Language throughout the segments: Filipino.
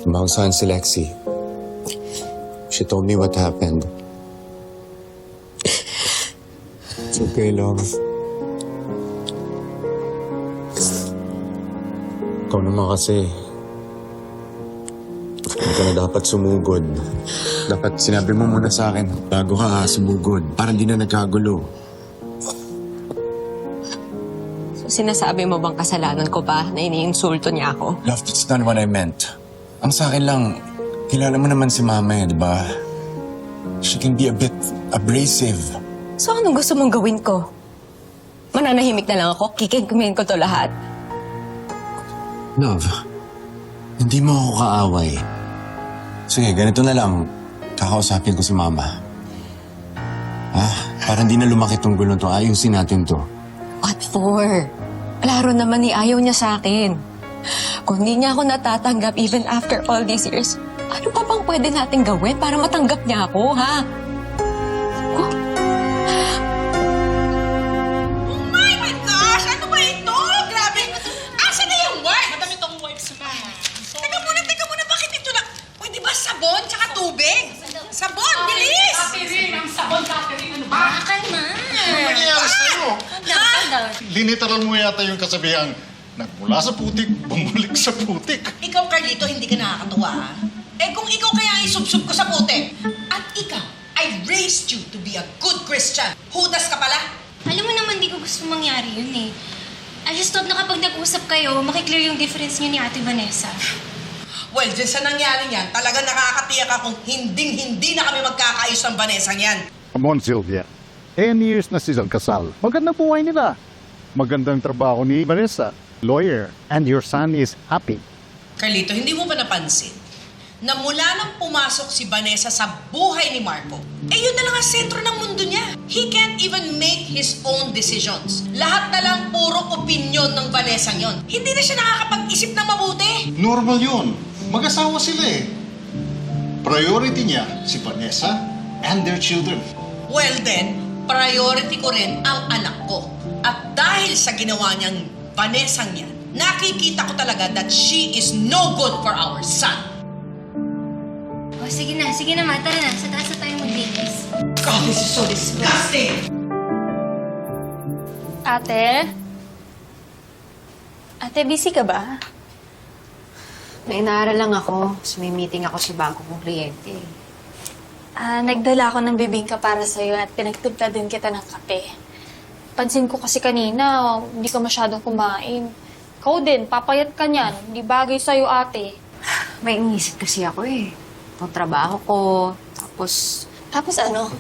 Tumawag sa akin si Lexi. She told me what happened. It's okay lang. Ikaw naman kasi. Hindi ka na dapat sumugod. Dapat sinabi mo muna sa akin bago ka sumugod. Para hindi na nagkagulo. So, sinasabi mo bang kasalanan ko ba na iniinsulto niya ako? Love, that's not what I meant. Ang sa akin lang, kilala mo naman si Mama di ba? She can be a bit abrasive. So, anong gusto mong gawin ko? Mananahimik na lang ako? Kikigmin ko to lahat? Love, hindi mo ako kaaway. Sige, ganito na lang. Kakausapin ko si Mama. Ha? Para hindi na lumaki tong gulong to, ayusin natin to. What for? Klaro naman ni ayaw niya sa akin. Kung di niya ako natatanggap even after all these years, ano pa bang pwede natin gawin para matanggap niya ako, ha? Oh, Oh my gosh! Ano ba ito? Grabe! Asan na yung wipe? Madami tong wipes na. Teka muna. Bakit ito lang? Pwede ba sabon tsaka tubig? Sabon, bilis! Catherine, ang sabon, Catherine. Ano ba? Kalma! Ano nangyayari sa'yo? Ha? Liniteral mo yata yung kasabihang nagmula sa putik, bumalik sa putik. Ikaw, Carlito, hindi ka nakakatuwa, ha? Eh kung ikaw kaya ay subsub ko sa putik, at ikaw, I raised you to be a good Christian. Hudas ka pala? Alam mo naman, di ko gusto mangyari yun eh. I just thought na kapag nag-usap kayo, makiklear yung difference niyo ni Ate Vanessa. Well, dyan sa nangyari yan, talaga nakakatiyak akong hinding-hindi na kami magkakaayos ng Vanessa yan. Come on, Sylvia. 10 years na silang kasal. Magandang buhay nila. Magandang trabaho ni Vanessa, lawyer, and your son is happy. Carlito, hindi mo ba napansin na mula nang pumasok si Vanessa sa buhay ni Marco, eh yun na lang ang sentro ng mundo niya. He can't even make his own decisions. Lahat na lang puro opinion ng Vanessa yon. Hindi na siya nakakapag-isip na mabuti. Normal yun. Mag-asawa sila eh. Priority niya si Vanessa and their children. Well then, priority ko rin ang anak ko. At dahil sa ginawa niyang Vanessa niya, nakikita ko talaga that she is no good for our son. O, sige na, ma. Tara na. Sa taas na tayo magbihis. God, this is so disgusting! Ate? Ate, busy ka ba? may inaaral lang ako. So, may meeting ako sa bago kong kliyente. Nagdala ako ng bibingka para sa'yo at pinagtimpla din kita ng kape. Pansin ko kasi kanina, hindi ka masyadong kumain. Ikaw din, papayat ka niyan. Hindi bagay sa'yo, ate. May inisip kasi ako eh. Ang trabaho ko, tapos... Tapos ano?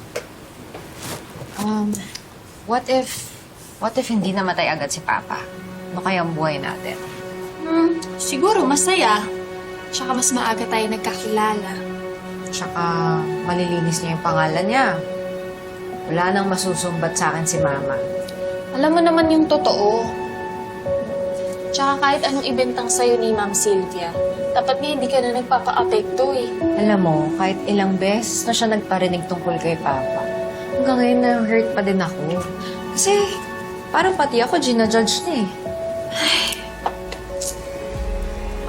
What if hindi namatay agad si Papa? Ano kaya ang buhay natin? Siguro masaya. Tsaka mas maaga tayo nagkakilala. Tsaka malilinis niya yung pangalan niya. Wala nang masusumbat sa akin si Mama. Alam mo naman yung totoo. Tsaka kahit anong ibentang sa'yo ni Ma'am Sylvia, dapat nga hindi ka na nagpapa-apekto eh. Alam mo, kahit ilang beses na siya nagparinig tungkol kay Papa, hanggang ngayon na-hurt pa din ako. Kasi parang pati ako ginajudge niya eh.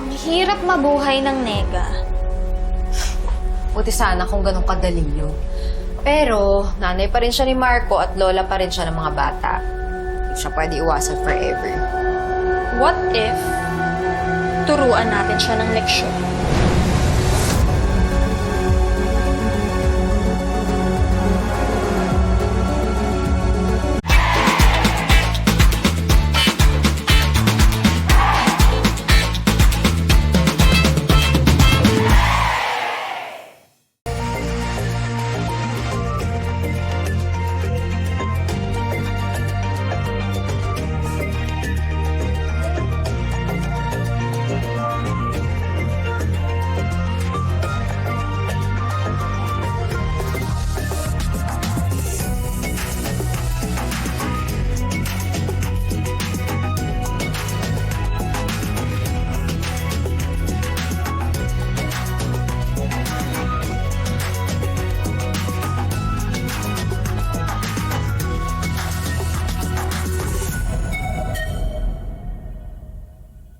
Ang hirap mabuhay ng nega. Buti sana kung ganun kadali yun. Pero, nanay pa rin siya ni Marco at lola pa rin siya ng mga bata. Hindi siya pwede iwasan forever. What if turuan natin siya ng leksyon?